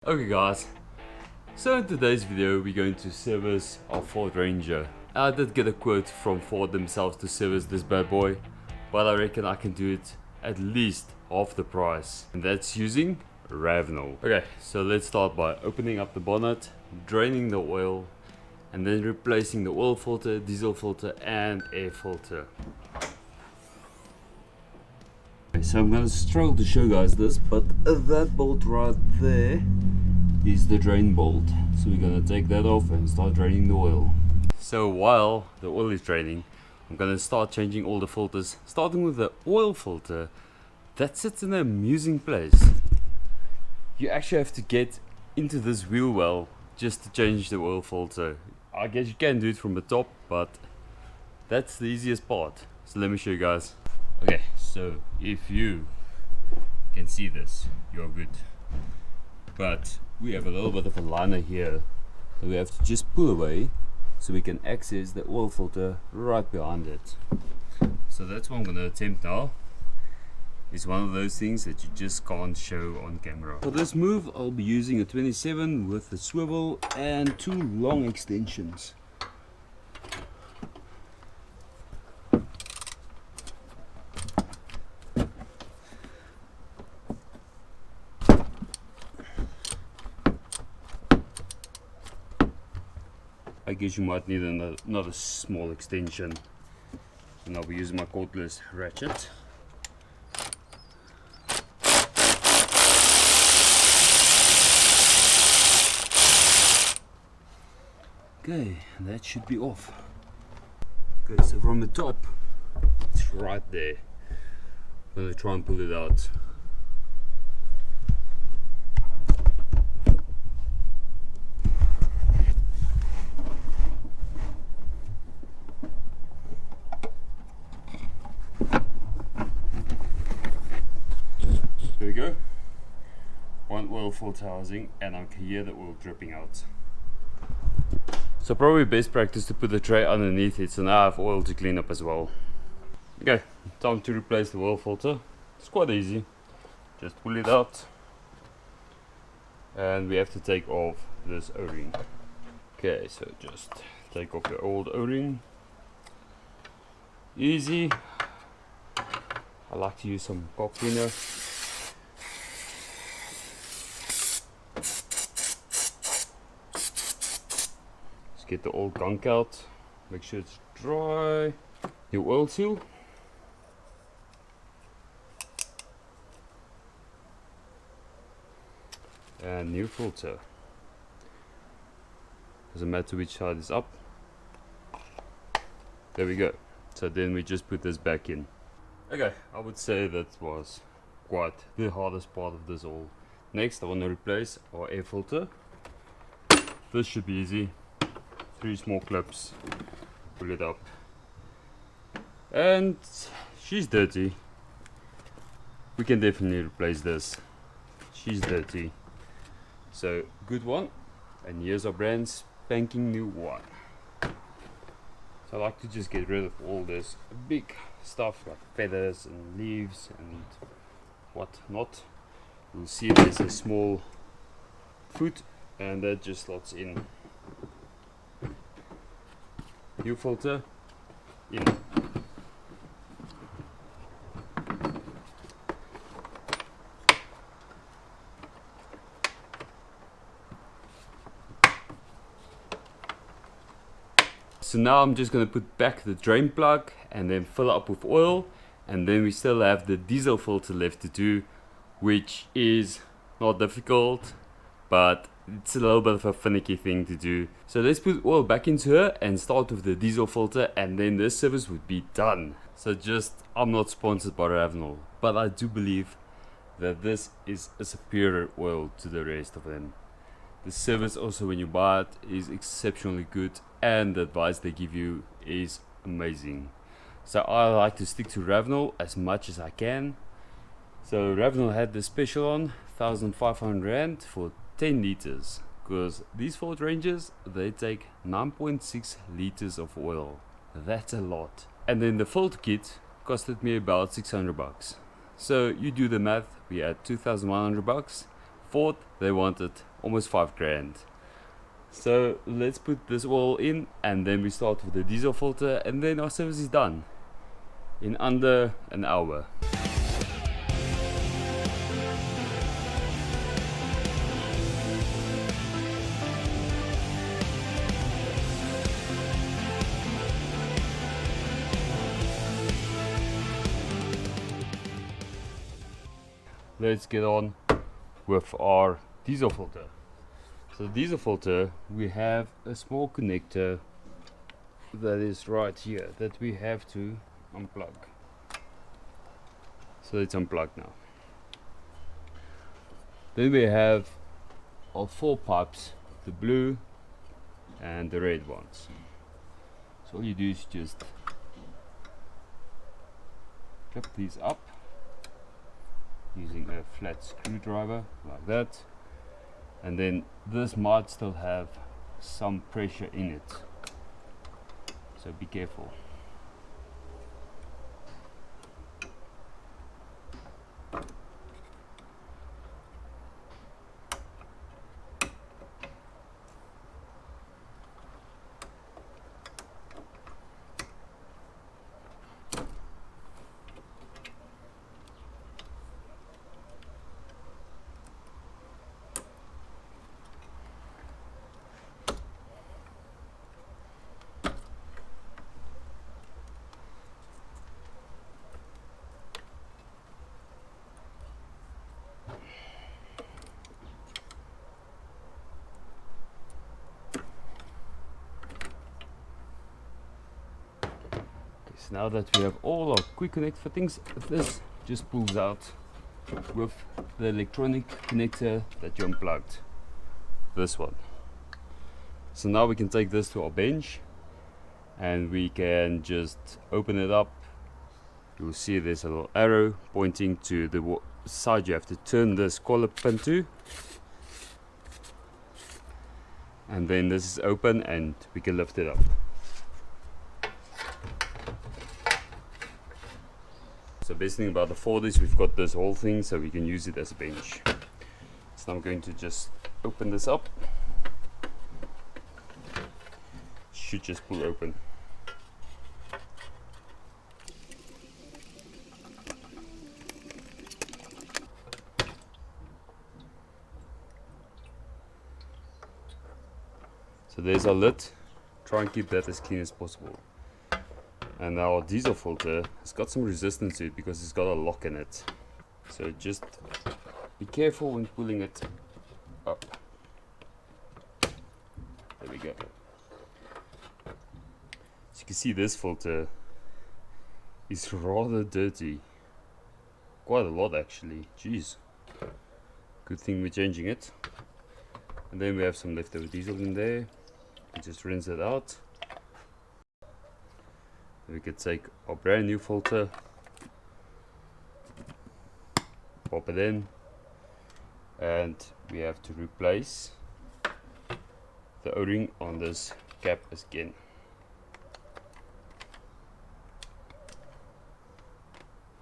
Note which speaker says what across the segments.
Speaker 1: Okay guys, so in today's video we're going to service our Ford Ranger. I did get a quote from Ford themselves to service this bad boy, but I reckon I can do it at least half the price, and that's using Ravenel. Okay, so let's start by opening up the bonnet, draining the oil, and then replacing the oil filter, diesel filter and air filter. Okay, so I'm gonna struggle to show you guys this, but that bolt right there is the drain bolt. So we're gonna take that off and start draining the oil. So while the oil is draining, I'm gonna start changing all the filters, starting with the oil filter. That sits in an amusing place. You actually have to get into this wheel well just to change the oil filter. I guess you can do it from the top, but that's the easiest part. So let me show you guys. Okay, so if you can see this, you're good. But we have a little bit of a liner here that we have to just pull away so we can access the oil filter right behind it. So that's what I'm going to attempt now. It's one of those things that you just can't show on camera. For this move I'll be using a 27 with a swivel and two long extensions. I guess you might need another small extension, and I'll be using my cordless ratchet. Okay, that should be off. Okay, so from the top, it's right there. I'm gonna try and pull it out. There we go. One oil filter housing, and I can hear the oil dripping out. So probably best practice to put the tray underneath it, so now I have oil to clean up as well. Okay, time to replace the oil filter. It's quite easy. Just pull it out, and we have to take off this O-ring. Okay, so just take off the old O-ring. Easy. I like to use some caulk cleaner. Get the old gunk out, make sure it's dry. Your oil seal, and new filter. Doesn't matter which side is up. There we go. So then we just put this back in. Okay, I would say that was quite the hardest part of this all. Next I want to replace our air filter. This should be easy. 3 small clips, pull it up, and she's dirty. We can definitely replace this. She's dirty, so good one. And here's our brand spanking new one. So I like to just get rid of all this big stuff like feathers and leaves and what not. You'll see there's a small foot, and that just slots in. New filter in. So now I'm just going to put back the drain plug and then fill up with oil, and then we still have the diesel filter left to do, which is not difficult, but it's a little bit of a finicky thing to do. So let's put oil back into her and start with the diesel filter, and then this service would be done. So I'm not sponsored by Ravenel, but I do believe that this is a superior oil to the rest of them. The service also when you buy it is exceptionally good, and the advice they give you is amazing. So I like to stick to Ravenel as much as I can. So Ravenel had the special on 1,500 Rand for 10 liters, because these Ford Rangers, they take 9.6 liters of oil. That's a lot. And then the filter kit costed me about 600 bucks. So you do the math, we had 2,100 bucks Ford, they wanted almost 5 grand. So let's put this all in, and then we start with the diesel filter, and then our service is done in under an hour. Let's get on with our diesel filter. So the diesel filter, we have a small connector that is right here that we have to unplug. So it's unplugged now. Then we have our 4 pipes, the blue and the red ones. So all you do is just clip these up using a flat screwdriver like that, and then this might still have some pressure in it, so be careful. Now that we have all our quick connect fittings, this just pulls out with the electronic connector that you unplugged, this one. So now we can take this to our bench and we can just open it up. You'll see there's a little arrow pointing to the side you have to turn this collar pin to, and then this is open and we can lift it up. The best thing about the Ford is we've got this whole thing, so we can use it as a bench. So I'm going to just open this up. Should just pull open. So there's our lid. Try and keep that as clean as possible. And our diesel filter has got some resistance to it because it's got a lock in it. So just be careful when pulling it up. There we go. So you can see this filter is rather dirty. Quite a lot actually. Jeez. Good thing we're changing it. And then we have some leftover diesel in there. We just rinse it out. We could take our brand new filter, pop it in, and we have to replace the O-ring on this cap again.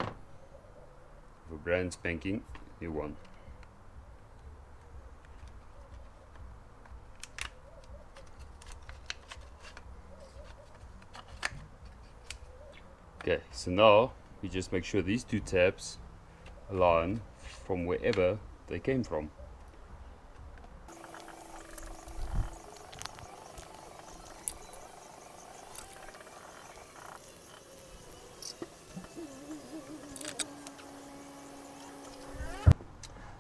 Speaker 1: A brand spanking new one. Okay, so now we just make sure these 2 tabs align from wherever they came from.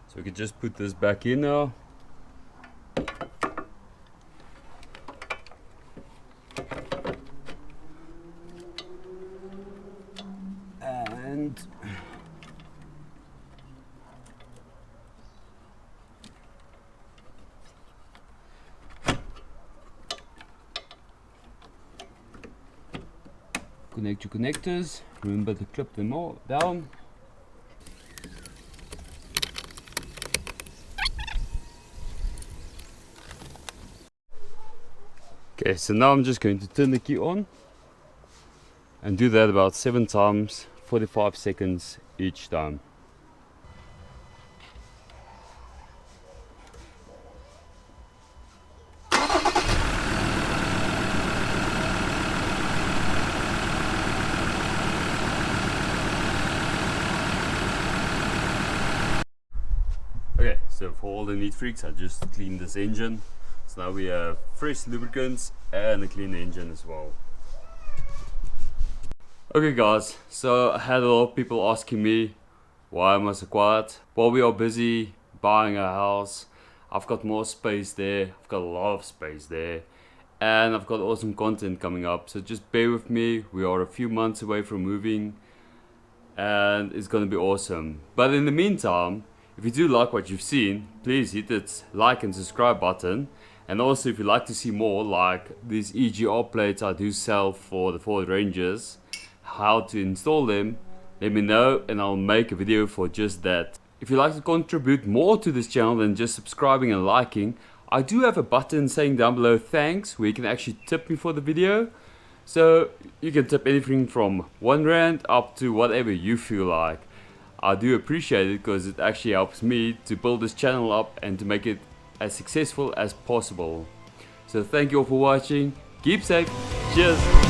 Speaker 1: So we can just put this back in now. Connect your connectors. Remember to clip them all down. Okay, so now I'm just going to turn the key on and do that about 7 times, 45 seconds each time. the neat freaks, I just cleaned this engine. So now we have fresh lubricants and a clean engine as well. Okay guys, so I had a lot of people asking me why am I so quiet? Well, we are busy buying a house. I've got more space there, I've got a lot of space there, and I've got awesome content coming up, so just bear with me. We are a few months away from moving and it's gonna be awesome. But in the meantime, if you do like what you've seen, please hit that like and subscribe button. And also if you'd like to see more, like these EGR plates I do sell for the Ford Rangers, how to install them, let me know and I'll make a video for just that. If you'd like to contribute more to this channel than just subscribing and liking, I do have a button saying down below thanks, where you can actually tip me for the video. So you can tip anything from R1 up to whatever you feel like. I do appreciate it because it actually helps me to build this channel up and to make it as successful as possible. So thank you all for watching, keep safe, cheers!